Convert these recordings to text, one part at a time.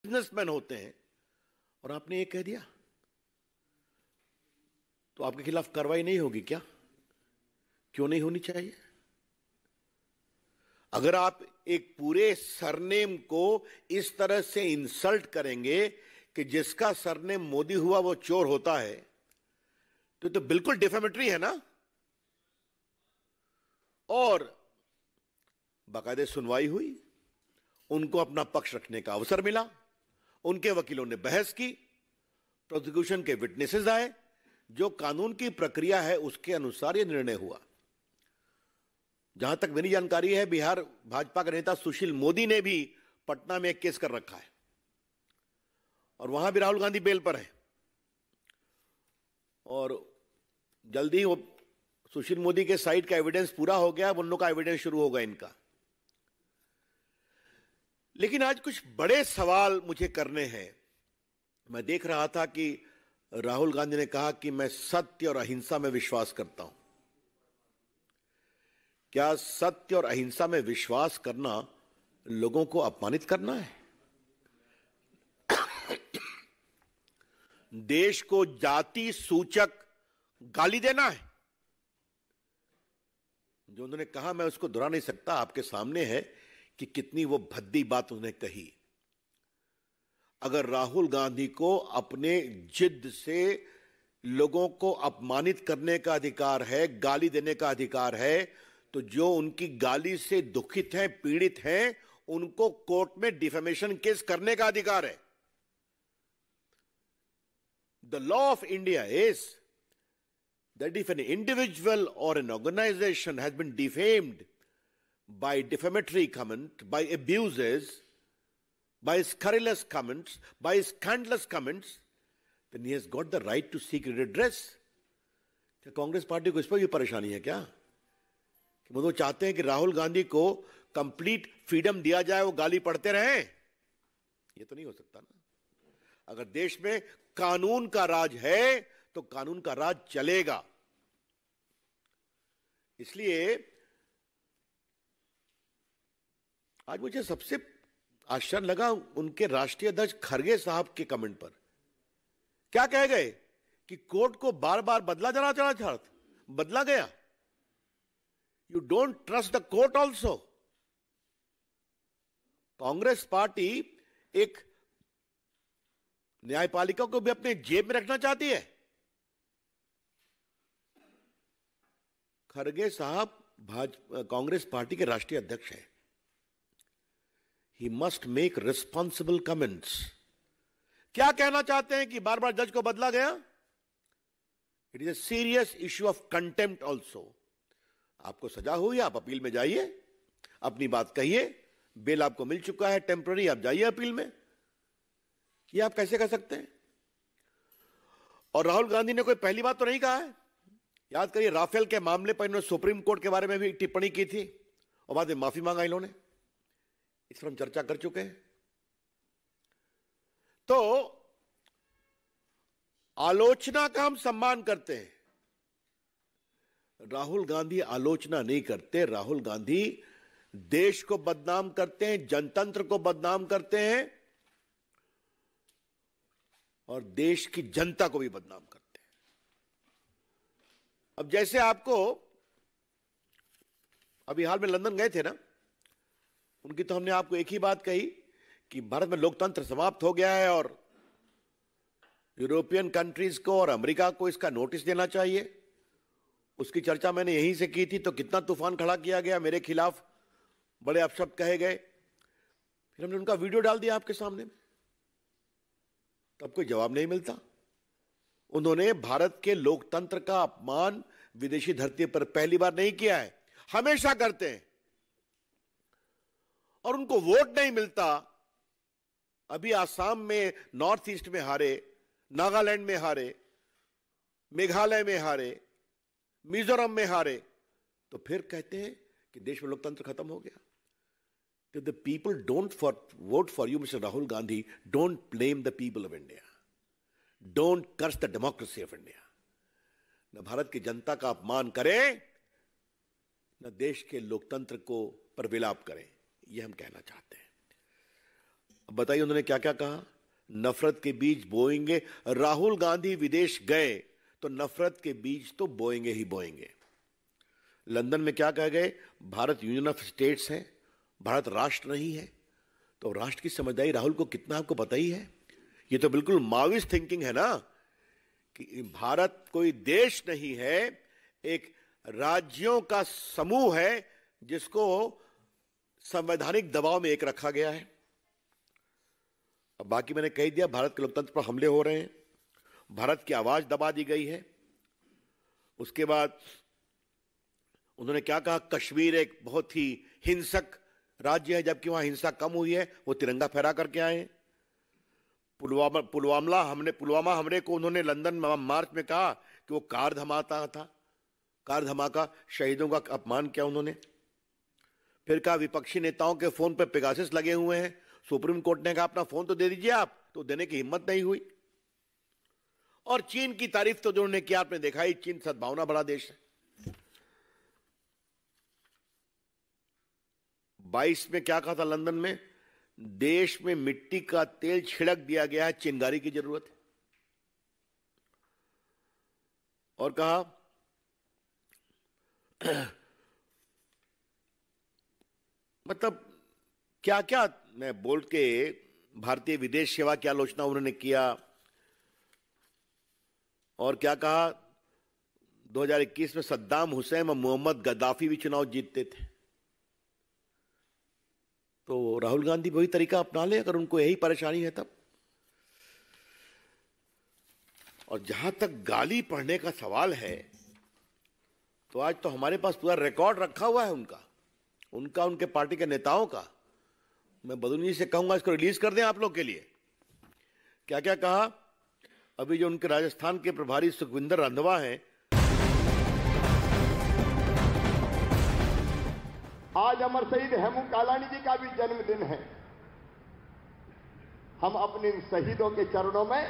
Businessman होते हैं और आपने ये कह दिया, तो आपके खिलाफ कार्रवाई नहीं होगी क्या? क्यों नहीं होनी चाहिए? अगर आप एक पूरे सरनेम को इस तरह से इंसल्ट करेंगे कि जिसका सरनेम मोदी हुआ वो चोर होता है, तो बिल्कुल डिफेमेटरी है ना। और बाकायदे सुनवाई हुई, उनको अपना पक्ष रखने का अवसर मिला, उनके वकीलों ने बहस की, प्रोसिक्यूशन के विटनेसेस आए, जो कानून की प्रक्रिया है उसके अनुसार यह निर्णय हुआ। जहां तक मेरी जानकारी है, बिहार भाजपा के नेता सुशील मोदी ने भी पटना में एक केस कर रखा है और वहां भी राहुल गांधी बेल पर है और जल्दी वो सुशील मोदी के साइड का एविडेंस पूरा हो गया, उन लोगों का एविडेंस शुरू होगा इनका। लेकिन आज कुछ बड़े सवाल मुझे करने हैं। मैं देख रहा था कि राहुल गांधी ने कहा कि मैं सत्य और अहिंसा में विश्वास करता हूं। क्या सत्य और अहिंसा में विश्वास करना लोगों को अपमानित करना है? देश को जाति सूचक गाली देना है? जो उन्होंने कहा मैं उसको दोहरा नहीं सकता, आपके सामने है कि कितनी वो भद्दी बात उन्होंने कही। अगर राहुल गांधी को अपने जिद से लोगों को अपमानित करने का अधिकार है, गाली देने का अधिकार है, तो जो उनकी गाली से दुखित हैं, पीड़ित हैं, उनको कोर्ट में डिफेमेशन केस करने का अधिकार है। The law of India is that if an individual or an organization has been defamed by defamatory comment, by abuses, by scurrilous comments, by scandalous comments, then he has got the right to seek redress. क्या Congress party को इस पर भी परेशानी है क्या कि वो चाहते हैं कि राहुल गांधी को कंप्लीट फ्रीडम दिया जाए, वो गाली पढ़ते रहें? ये तो नहीं हो सकता ना। अगर देश में कानून का राज है तो कानून का राज चलेगा। इसलिए आज मुझे सबसे आश्चर्य लगा उनके राष्ट्रीय अध्यक्ष खरगे साहब के कमेंट पर। क्या कह गए कि कोर्ट को बार बार बदला गया। You don't trust the court also. Congress party एक न्यायपालिका को भी अपने जेब में रखना चाहती है। खरगे साहब कांग्रेस पार्टी के राष्ट्रीय अध्यक्ष हैं। He must make responsible comments. क्या कहना चाहते हैं कि बार बार जज को बदला गया? It is a serious issue of contempt also. आपको सजा हुई, आप अपील में जाइए, अपनी बात कहिए, बेल आपको मिल चुका है टेम्पररी, आप जाइए अपील में। ये आप कैसे कर सकते हैं? और राहुल गांधी ने कोई पहली बात तो नहीं कहा है। याद करिए, राफेल के मामले पर इन्होंने सुप्रीम कोर्ट के बारे में भी टिप्पणी की थी और बाद में माफी मांगा इन्होंने। इस पर हम चर्चा कर चुके हैं। तो आलोचना का हम सम्मान करते हैं, राहुल गांधी आलोचना नहीं करते। राहुल गांधी देश को बदनाम करते हैं, जनतंत्र को बदनाम करते हैं और देश की जनता को भी बदनाम करते हैं। अब जैसे आपको अभी हाल में लंदन गए थे ना, उनकी तो हमने आपको एक ही बात कही कि भारत में लोकतंत्र समाप्त हो गया है और यूरोपियन कंट्रीज को और अमेरिका को इसका नोटिस देना चाहिए। उसकी चर्चा मैंने यहीं से की थी, तो कितना तूफान खड़ा किया गया, मेरे खिलाफ बड़े अपशब्द कहे गए। फिर हमने उनका वीडियो डाल दिया आपके सामने, तब कोई जवाब नहीं मिलता। उन्होंने भारत के लोकतंत्र का अपमान विदेशी धरती पर पहली बार नहीं किया है, हमेशा करते हैं और उनको वोट नहीं मिलता। अभी आसाम में, नॉर्थ ईस्ट में हारे, नागालैंड में हारे, मेघालय में हारे, मिजोरम में हारे, तो फिर कहते हैं कि देश में लोकतंत्र खत्म हो गया। If the people don't vote for you, Mr. Rahul Gandhi, don't blame the people of India. Don't curse the democracy of India. न भारत की जनता का अपमान करें, न देश के लोकतंत्र को पर विलाप करें। यह हम कहना चाहते हैं। बताइए उन्होंने क्या क्या कहा? नफरत के बीज बोएंगे। राहुल गांधी विदेश गए तो नफरत के बीज तो बोएंगे ही बोएंगे। लंदन में क्या कह गए? भारत यूनियन ऑफ स्टेट्स है, भारत राष्ट्र नहीं है। तो राष्ट्र की समझदारी राहुल को कितना आपको पता ही है। ये तो बिल्कुल माओइस्ट थिंकिंग है ना, कि भारत कोई देश नहीं है, एक राज्यों का समूह है जिसको संवैधानिक दबाव में एक रखा गया है। अब बाकी मैंने कह दिया, भारत के लोकतंत्र पर हमले हो रहे हैं, भारत की आवाज दबा दी गई है। उसके बाद उन्होंने क्या कहा? कश्मीर एक बहुत ही हिंसक राज्य है, जबकि वहां हिंसा कम हुई है। वो तिरंगा फहरा करके आए। पुलवामा हमले को उन्होंने लंदन मार्च में कहा कि वो कार धमाका था, कार धमाका, शहीदों का अपमान किया उन्होंने। फिर कहा विपक्षी नेताओं के फोन पर पेगासस लगे हुए हैं। सुप्रीम कोर्ट ने कहा अपना फोन तो दे दीजिए आप, तो देने की हिम्मत नहीं हुई। और चीन की तारीफ तो जो उन्होंने किया, आपने देखा ही, चीन सद्भावना बड़ा देश है। 22 में क्या कहा था लंदन में? देश में मिट्टी का तेल छिड़क दिया गया है, चिंगारी की जरूरत है। और कहा मतलब क्या क्या मैं बोल के भारतीय विदेश सेवा की आलोचना उन्होंने किया। और क्या कहा? 2021 में सद्दाम हुसैन और मोहम्मद गद्दाफी भी चुनाव जीतते थे। तो राहुल गांधी वही तरीका अपना ले अगर उनको यही परेशानी है तब। और जहां तक गाली पढ़ने का सवाल है, तो आज तो हमारे पास पूरा रिकॉर्ड रखा हुआ है उनका उनके पार्टी के नेताओं का। मैं बदूनी से कहूंगा इसको रिलीज कर दें आप लोग के लिए। क्या क्या कहा? अभी जो उनके राजस्थान के प्रभारी सुखविंदर रंधावा हैं, आज अमर शहीद हेमू कालानी जी का भी जन्मदिन है। हम अपने इन शहीदों के चरणों में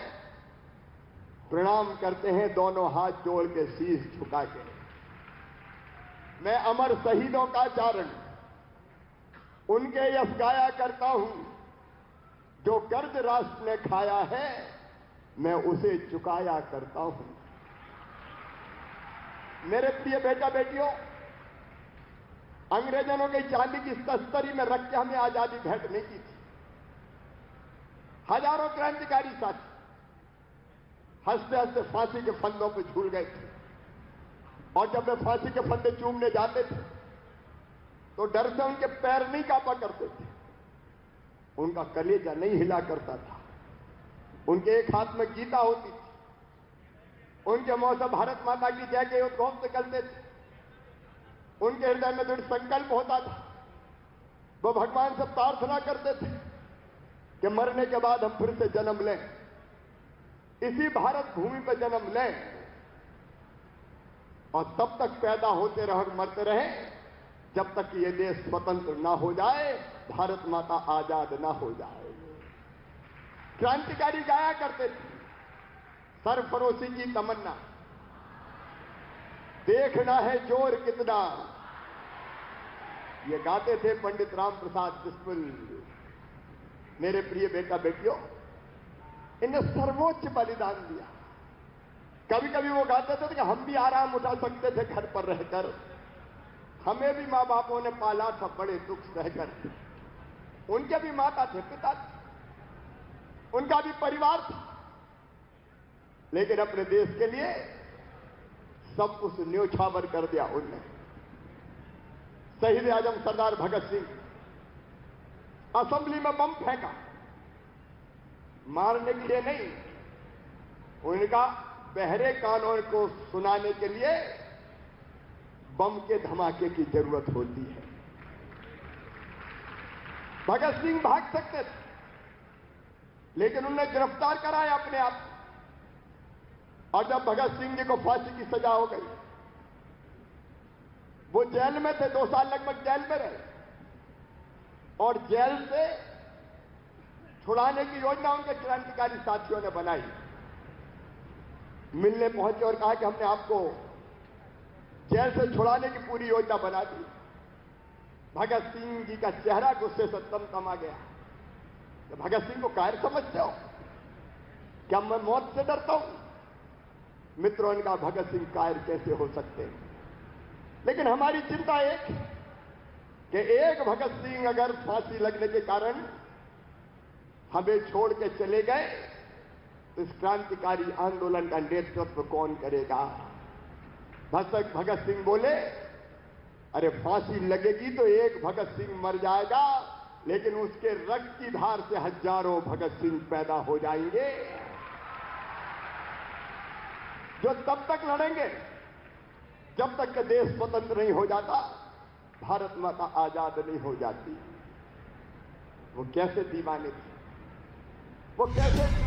प्रणाम करते हैं, दोनों हाथ जोड़ के, शीश झुका के। मैं अमर शहीदों का चारण उनके यश गाया करता हूं, जो कर्ज राष्ट्र ने खाया है मैं उसे चुकाया करता हूं। मेरे प्रिय बेटा बेटियों, अंग्रेजों की चांदी की तस्तरी में रख के हमें आजादी भेंट नहीं की थी। हजारों क्रांतिकारी साथी हंसते हंसते फांसी के फंदों पर झूल गए थे, और जब वे फांसी के फंदे चूमने जाते थे तो डर से उनके पैर नहीं कांपा करते थे, उनका कलेजा नहीं हिला करता था। उनके एक हाथ में गीता होती थी, उनके मुंह से भारत माता की जय के उद्घोष निकलते थे, उनके हृदय में दृढ़ संकल्प होता था। वो भगवान से प्रार्थना करते थे कि मरने के बाद हम फिर से जन्म लें, इसी भारत भूमि पर जन्म लें, और तब तक पैदा होते रहे और मरते रहे जब तक कि ये देश स्वतंत्र ना हो जाए, भारत माता आजाद ना हो जाए। क्रांतिकारी गाया करते थे सरफरोशी की तमन्ना, देखना है जोर कितना, ये गाते थे पंडित राम प्रसाद बिस्मिल। मेरे प्रिय बेटा बेटियों, इन्हें सर्वोच्च बलिदान दिया। कभी कभी वो गाते थे कि हम भी आराम उठा सकते थे घर पर रहकर, हमें भी मां बापों ने पाला था बड़े दुख सहकर। उनके भी माता थे, पिता थे, उनका भी परिवार था, लेकिन अपने देश के लिए सब कुछ न्योछावर कर दिया उनने। शहीद आजम सरदार भगत सिंह असेंबली में बम फेंका, मारने के लिए नहीं, उनका बहरे कानों को सुनाने के लिए बम के धमाके की जरूरत होती है। भगत सिंह भाग सकते थे, लेकिन उन्हें गिरफ्तार कराया अपने आप। और जब भगत सिंह जी को फांसी की सजा हो गई, वो जेल में थे, 2 साल लगभग जेल में रहे, और जेल से छुड़ाने की योजना उनके क्रांतिकारी साथियों ने बनाई। मिलने पहुंचे और कहा कि हमने आपको जेल से छुड़ाने की पूरी योजना बना दी। भगत सिंह जी का चेहरा गुस्से से तमतमा गया। तो भगत सिंह को कायर समझते हो? क्या मैं मौत से डरता हूं? मित्रों, इनका भगत सिंह कायर कैसे हो सकते हैं? लेकिन हमारी चिंता एक कि एक भगत सिंह अगर फांसी लगने के कारण हमें छोड़ के चले गए तो इस क्रांतिकारी आंदोलन का नेतृत्व कौन करेगा? भगत सिंह बोले, अरे फांसी लगेगी तो एक भगत सिंह मर जाएगा, लेकिन उसके रक्त की धार से हजारों भगत सिंह पैदा हो जाएंगे जो तब तक लड़ेंगे जब तक कि देश स्वतंत्र नहीं हो जाता, भारत माता आजाद नहीं हो जाती। वो कैसे दीवाने थे, वो कैसे